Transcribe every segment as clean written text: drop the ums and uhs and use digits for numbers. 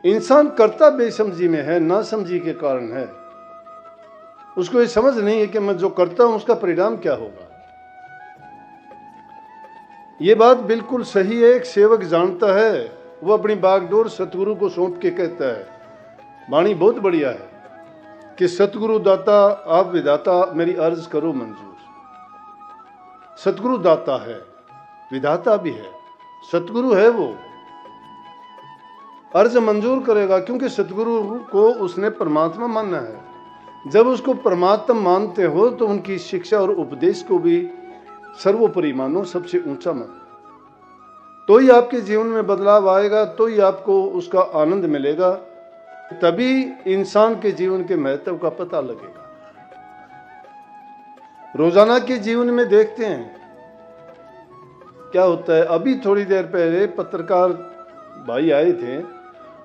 इंसान करता बेसमझी में है, ना समझी के कारण है। उसको ये समझ नहीं है कि मैं जो करता हूं उसका परिणाम क्या होगा। ये बात बिल्कुल सही है। एक सेवक जानता है, वो अपनी बागडोर सतगुरु को सौंप के कहता है, वाणी बहुत बढ़िया है कि सतगुरु दाता आप विधाता मेरी अर्ज करो मंजूर। सतगुरु दाता है, विधाता भी है, सतगुरु है, वो अर्ज मंजूर करेगा क्योंकि सतगुरु को उसने परमात्मा माना है। जब उसको परमात्मा मानते हो तो उनकी शिक्षा और उपदेश को भी सर्वोपरि मानो, सबसे ऊंचा मानो, तो ही आपके जीवन में बदलाव आएगा, तो ही आपको उसका आनंद मिलेगा, तभी इंसान के जीवन के महत्व का पता लगेगा। रोजाना के जीवन में देखते हैं क्या होता है। अभी थोड़ी देर पहले पत्रकार भाई आए थे,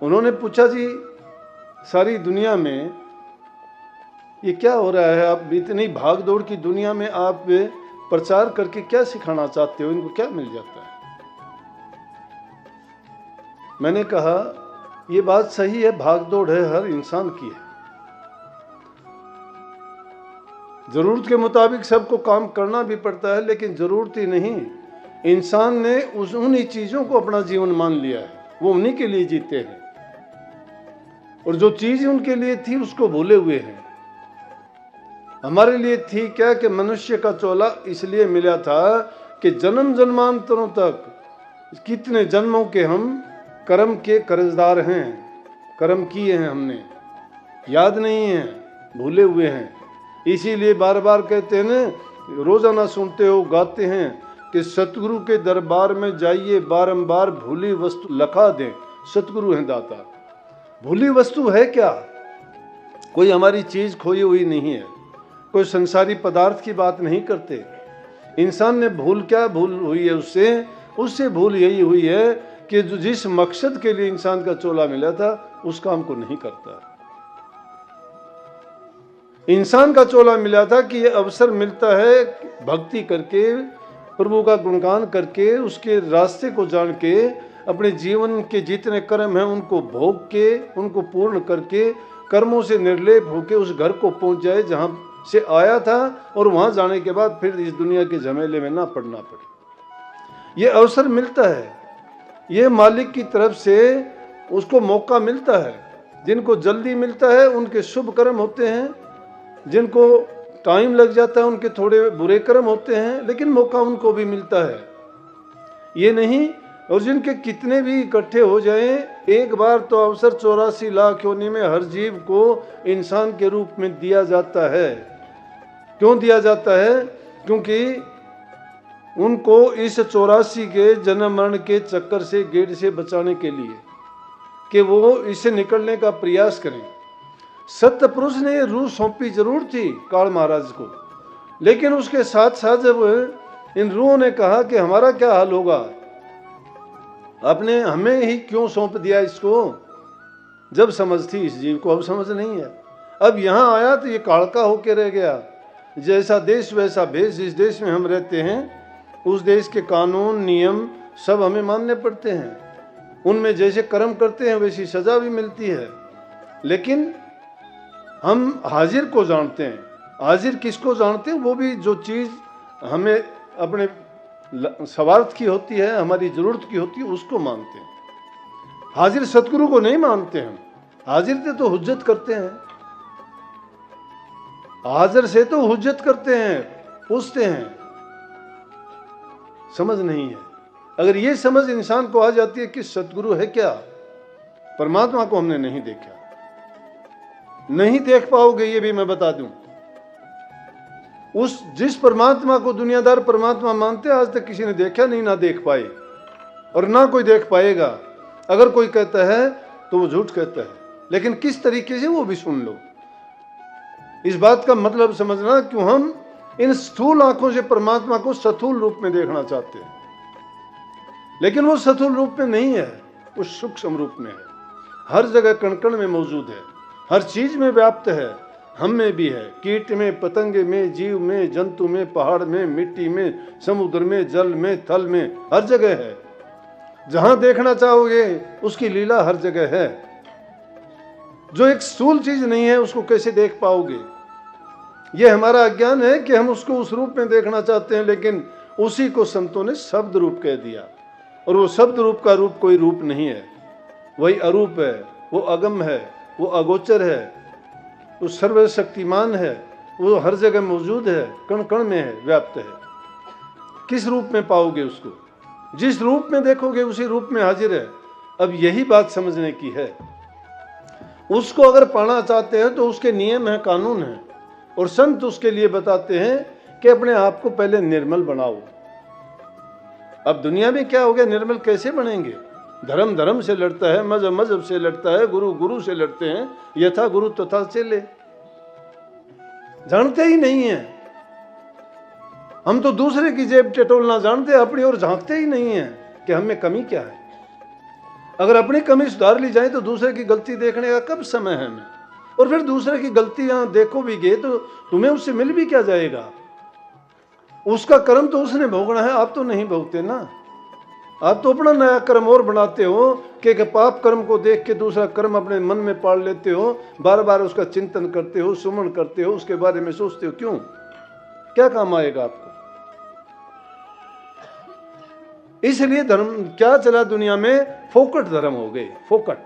उन्होंने पूछा, जी सारी दुनिया में ये क्या हो रहा है, आप इतनी भाग दौड़ की दुनिया में आप प्रचार करके क्या सिखाना चाहते हो, इनको क्या मिल जाता है। मैंने कहा ये बात सही है, भाग दौड़ है, हर इंसान की है, जरूरत के मुताबिक सबको काम करना भी पड़ता है, लेकिन जरूरत ही नहीं, इंसान ने उन्हीं चीजों को अपना जीवन मान लिया है, वो उन्हीं के लिए जीते हैं, और जो चीज उनके लिए थी उसको भूले हुए हैं। हमारे लिए थी क्या कि मनुष्य का चोला इसलिए मिला था कि जन्म जन्मांतरों तक कितने जन्मों के हम कर्म के कर्जदार हैं, कर्म किए हैं हमने, याद नहीं है, भूले हुए हैं। इसीलिए बार बार कहते हैं ना, रोजाना सुनते हो, गाते हैं कि सतगुरु के दरबार में जाइए बारंबार, भूली वस्तु लखा दें, सतगुरु हैं दाता। भूली वस्तु है क्या? कोई हमारी चीज खोई हुई नहीं है, कोई संसारी पदार्थ की बात नहीं करते। इंसान ने भूल क्या भूल हुई है उससे भूल यही हुई है कि जो जिस मकसद के लिए इंसान का चोला मिला था उस काम को नहीं करता। इंसान का चोला मिला था कि ये अवसर मिलता है भक्ति करके, प्रभु का गुणगान करके, उसके रास्ते को जान के, अपने जीवन के जितने कर्म हैं उनको भोग के, उनको पूर्ण करके, कर्मों से निर्लेप होके उस घर को पहुंच जाए जहां से आया था, और वहां जाने के बाद फिर इस दुनिया के झमेले में ना पड़ना पड़े। ये अवसर मिलता है, ये मालिक की तरफ से उसको मौका मिलता है। जिनको जल्दी मिलता है उनके शुभ कर्म होते हैं, जिनको टाइम लग जाता है उनके थोड़े बुरे कर्म होते हैं, लेकिन मौका उनको भी मिलता है, ये नहीं। और जिनके कितने भी इकट्ठे हो जाएं, एक बार तो अवसर 84 लाख योनि में हर जीव को इंसान के रूप में दिया जाता है। क्यों दिया जाता है? क्योंकि उनको इस 84 के जन्म मरण के चक्कर से, गेड़ से बचाने के लिए, कि वो इससे निकलने का प्रयास करें। सत्य पुरुष ने ये रूह सौंपी जरूर थी काल महाराज को, लेकिन उसके साथ साथ जब इन रूहों ने कहा कि हमारा क्या हाल होगा, आपने हमें ही क्यों सौंप दिया इसको, जब समझ थी इस जीव को, अब समझ नहीं है। अब यहां आया तो ये कालका होके रह गया। जैसा देश वैसा भेष, जिस देश में हम रहते हैं उस देश के कानून नियम सब हमें मानने पड़ते हैं, उनमें जैसे कर्म करते हैं वैसी सजा भी मिलती है। लेकिन हम हाजिर को जानते हैं। हाजिर किसको जानते हैं? वो भी जो चीज हमें अपने स्वार्थ की होती है, हमारी जरूरत की होती है, उसको मानते हैं। हाजिर सतगुरु को नहीं मानते हम। हाजिर से तो हुज्जत करते हैं, हाजिर से तो हुज्जत करते हैं, पूछते हैं, समझ नहीं है। अगर ये समझ इंसान को आ जाती है कि सतगुरु है क्या, परमात्मा को हमने नहीं देखा, नहीं देख पाओगे, ये भी मैं बता दूं। उस जिस परमात्मा को दुनियादार परमात्मा मानते आज तक किसी ने देखा नहीं, ना देख पाए, और ना कोई देख पाएगा। अगर कोई कहता है तो वो झूठ कहता है, लेकिन किस तरीके से वो भी सुन लो। इस बात का मतलब समझना, क्यों हम इन स्थूल आंखों से परमात्मा को स्थूल रूप में देखना चाहते हैं, लेकिन वो स्थूल रूप में नहीं है, वो सूक्ष्म रूप में है, हर जगह कण कण में मौजूद है, हर चीज में व्याप्त है, हम में भी है, कीट में, पतंगे में, जीव में, जंतु में, पहाड़ में, मिट्टी में, समुद्र में, जल में, थल में, हर जगह है। जहां देखना चाहोगे उसकी लीला हर जगह है। जो एक स्थूल चीज नहीं है उसको कैसे देख पाओगे? यह हमारा अज्ञान है कि हम उसको उस रूप में देखना चाहते हैं, लेकिन उसी को संतों ने शब्द रूप कह दिया। और वो शब्द रूप का रूप कोई रूप नहीं है, वही अरूप है, वो अगम है, वो अगोचर है, वो सर्वशक्तिमान है, वो हर जगह मौजूद है, कण कण में है, व्याप्त है। किस रूप में पाओगे उसको? जिस रूप में देखोगे उसी रूप में हाजिर है। अब यही बात समझने की है। उसको अगर पाना चाहते हैं तो उसके नियम है, कानून है, और संत उसके लिए बताते हैं कि अपने आप को पहले निर्मल बनाओ। अब दुनिया में क्या हो गया, निर्मल कैसे बनेंगे? धर्म धर्म से लड़ता है, मजहब मजहब से लड़ता है, गुरु गुरु से लड़ते हैं, यथा गुरु तथा चेले। जानते ही नहीं है। हम तो दूसरे की जेब टटोलना जानते, अपनी ओर झांकते ही नहीं है कि हमें कमी क्या है। अगर अपनी कमी सुधार ली जाए तो दूसरे की गलती देखने का कब समय है हमें? और फिर दूसरे की गलतियां देखो भी गए तो तुम्हें उससे मिल भी क्या जाएगा? उसका कर्म तो उसने भोगना है, आप तो नहीं भोगते ना। आप तो अपना नया कर्म और बनाते हो कि पाप कर्म को देख के दूसरा कर्म अपने मन में पाल लेते हो, बार बार उसका चिंतन करते हो, सुमन करते हो, उसके बारे में सोचते हो। क्यों? क्या काम आएगा आपको? इसलिए धर्म क्या चला दुनिया में? फोकट धर्म हो गए। फोकट,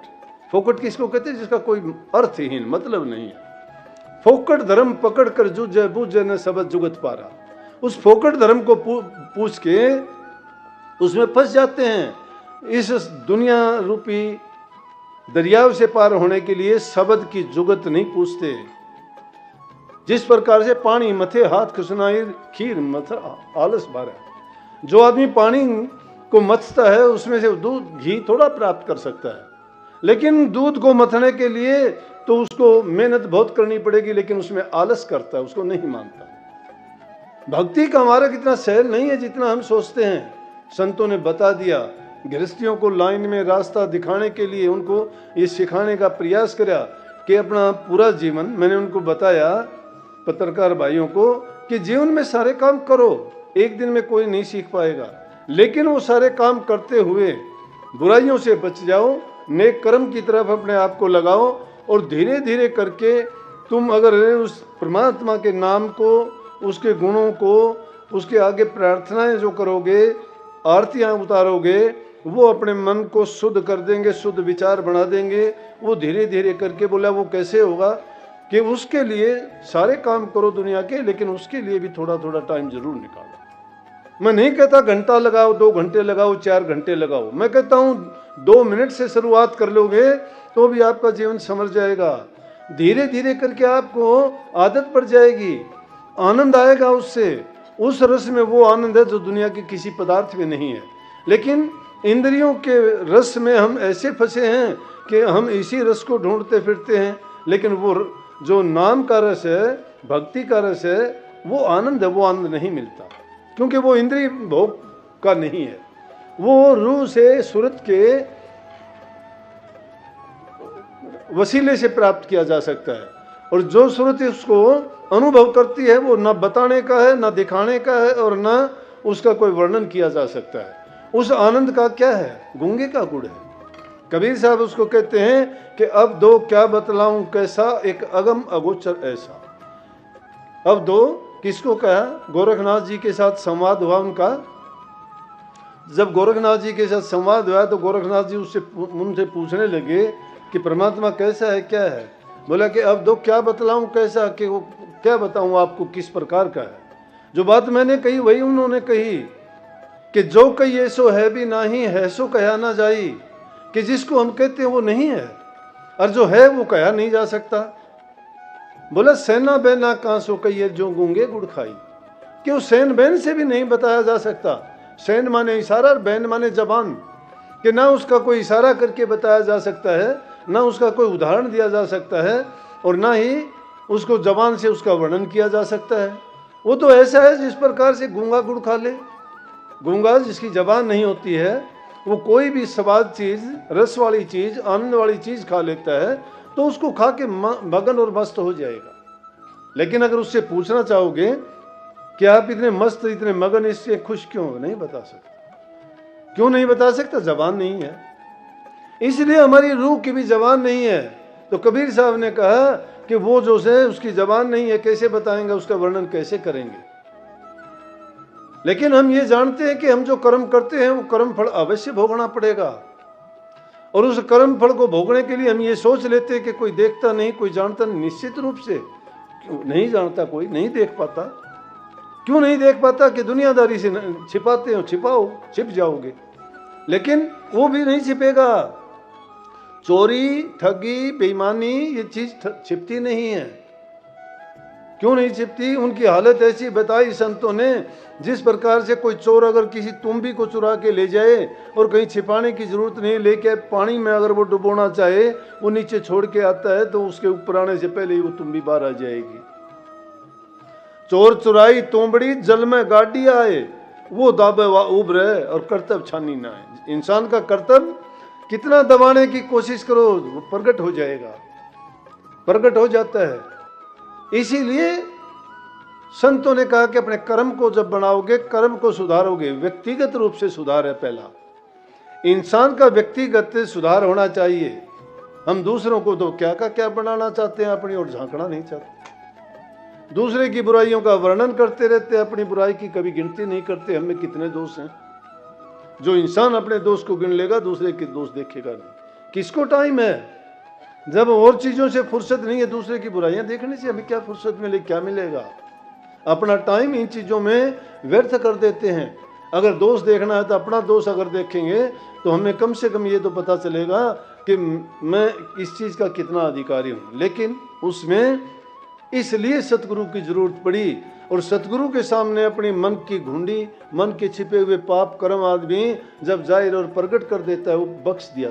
फोकट किसको कहते हैं? जिसका कोई अर्थहीन मतलब नहीं है। फोकट धर्म पकड़ कर जूझे बूझे न सबद जुगत पारा। उस फोकट धर्म को पूछ के उसमें फंस जाते हैं। इस दुनिया रूपी दरियाव से पार होने के लिए शब्द की जुगत नहीं पूछते। जिस प्रकार से पानी मथे हाथ खुशनाई खीर मथ आलस भरा। जो आदमी पानी को मथता है उसमें से दूध घी थोड़ा प्राप्त कर सकता है, लेकिन दूध को मथने के लिए तो उसको मेहनत बहुत करनी पड़ेगी, लेकिन उसमें आलस करता है, उसको नहीं मानता। भक्ति का मार्ग इतना सहल नहीं है जितना हम सोचते हैं। संतों ने बता दिया। गृहस्थियों को लाइन में रास्ता दिखाने के लिए उनको ये सिखाने का प्रयास करा कि अपना पूरा जीवन, मैंने उनको बताया पत्रकार भाइयों को कि जीवन में सारे काम करो, एक दिन में कोई नहीं सीख पाएगा, लेकिन वो सारे काम करते हुए बुराइयों से बच जाओ, नेक कर्म की तरफ अपने आप को लगाओ, और धीरे धीरे करके तुम अगर उस परमात्मा के नाम को, उसके गुणों को, उसके आगे प्रार्थनाएं जो करोगे, आरतियां उतारोगे, वो अपने मन को शुद्ध कर देंगे, शुद्ध विचार बना देंगे। वो धीरे धीरे करके बोला वो कैसे होगा कि उसके लिए सारे काम करो दुनिया के, लेकिन उसके लिए भी थोड़ा थोड़ा टाइम जरूर निकालो। मैं नहीं कहता घंटा लगाओ, 2 घंटे लगाओ, 4 घंटे लगाओ। मैं कहता हूँ 2 मिनट से शुरुआत कर लोगे तो भी आपका जीवन संवर जाएगा। धीरे धीरे करके आपको आदत पड़ जाएगी, आनंद आएगा उससे। उस रस में वो आनंद है जो दुनिया के किसी पदार्थ में नहीं है। लेकिन इंद्रियों के रस में हम ऐसे फंसे हैं कि हम इसी रस को ढूंढते फिरते हैं, लेकिन वो जो नाम का रस है, भक्ति का रस है, वो आनंद है, वो आनंद नहीं मिलता, क्योंकि वो इंद्रिय भोग का नहीं है। वो रूह से सूरत के वसीले से प्राप्त किया जा सकता है, और जो सूरत उसको अनुभव करती है वो न बताने का है, न दिखाने का है, और न उसका कोई वर्णन किया जा सकता है। उस आनंद का क्या है? गूंगे का गुड़ है। कबीर साहब उसको कहते हैं कि अब दो क्या बतलाऊं कैसा, एक अगम अगोचर ऐसा। अब दो किसको कहा? गोरखनाथ जी के साथ संवाद हुआ उनका। जब गोरखनाथ जी के साथ संवाद हुआ तो गोरखनाथ जी उनसे पूछने लगे कि परमात्मा कैसा है, क्या है? बोला कि अब दो क्या बतलाऊं कैसा, कि वो क्या बताऊं आपको किस प्रकार का है। जो बात मैंने कही वही उन्होंने कही कि जो कही ऐसो है भी नहीं, है सो कहा ना जाई, कि जिसको हम कहते हैं वो नहीं है, और जो है वो कहा नहीं जा सकता। बोला सेना बैना कहाँ सो कही जो गूंगे गुड़ खाई, कि उस सैन बैन से भी नहीं बताया जा सकता। सैन माने इशारा और बैन माने जबान, कि ना उसका कोई इशारा करके बताया जा सकता है, ना उसका कोई उदाहरण दिया जा सकता है, और ना ही उसको जबान से उसका वर्णन किया जा सकता है। वो तो ऐसा है जिस प्रकार से गूंगा गुड़ खा ले। गूंगा जिसकी जबान नहीं होती है वो कोई भी स्वाद चीज़, रस वाली चीज़, आनंद वाली चीज़ खा लेता है तो उसको खा के मगन और मस्त हो जाएगा। लेकिन अगर उससे पूछना चाहोगे कि आप इतने मस्त, इतने मगन, इससे खुश क्यों, नहीं बता सकता। क्यों नहीं बता सकता? जबान नहीं है। इसलिए हमारी रूह की भी जबान नहीं है। तो कबीर साहब ने कहा कि वो जो है उसकी जबान नहीं है, कैसे बताएंगे, उसका वर्णन कैसे करेंगे। लेकिन हम ये जानते हैं कि हम जो कर्म करते हैं वो कर्म फल अवश्य भोगना पड़ेगा, और उस कर्म फल को भोगने के लिए हम ये सोच लेते हैं कि कोई देखता नहीं, कोई जानता नहीं। निश्चित रूप से नहीं जानता, कोई नहीं देख पाता। क्यों नहीं देख पाता? कि दुनियादारी से छिपाते हो, छिपाओ, छिप जाओगे, लेकिन वो भी नहीं छिपेगा। चोरी, ठगी, बेईमानी ये चीज छिपती नहीं है। क्यों नहीं छिपती? उनकी हालत ऐसी बताई संतों ने, जिस प्रकार से कोई चोर अगर किसी तुम्बी को चुरा के ले जाए और कहीं छिपाने की जरूरत नहीं, लेके पानी में अगर वो डुबोना चाहे, वो नीचे छोड़ के आता है तो उसके ऊपर आने से पहले ही वो तुम्बी बाहर आ जाएगी। चोर चुराई तोमड़ी, जल में गाड़ी आए, वो दाबे व उभरे और कर्तव्य छानी ना है। इंसान का कर्तव्य कितना दबाने की कोशिश करो, वो प्रकट हो जाएगा, प्रकट हो जाता है। इसीलिए संतों ने कहा कि अपने कर्म को जब बनाओगे, कर्म को सुधारोगे, व्यक्तिगत रूप से सुधार है पहला। इंसान का व्यक्तिगत सुधार होना चाहिए। हम दूसरों को तो क्या का क्या बनाना चाहते हैं, अपनी ओर झांकना नहीं चाहते। दूसरे की बुराइयों का वर्णन करते रहते हैं, अपनी बुराई की कभी गिनती नहीं करते। हमें कितने दोष हैं। जो इंसान अपने दोष को गिन लेगा, दूसरे के दोष देखेगा नहीं। किसको टाइम है? जब और चीजों से फुर्सत नहीं है, दूसरे की बुराइयां देखने से हमें क्या फुर्सत मिले, क्या मिलेगा? अपना टाइम इन चीजों में व्यर्थ कर देते हैं। अगर दोष देखना है तो अपना दोष अगर देखेंगे तो हमें कम से कम ये तो पता चलेगा कि मैं इस चीज का कितना अधिकारी हूं। लेकिन उसमें इसलिए सतगुरु की जरूरत पड़ी, और सतगुरु के सामने अपनी मन की घुंडी, मन के छिपे हुए पाप कर्म आदमी जब जाहिर और प्रकट कर देता है, वो बख्श दिया।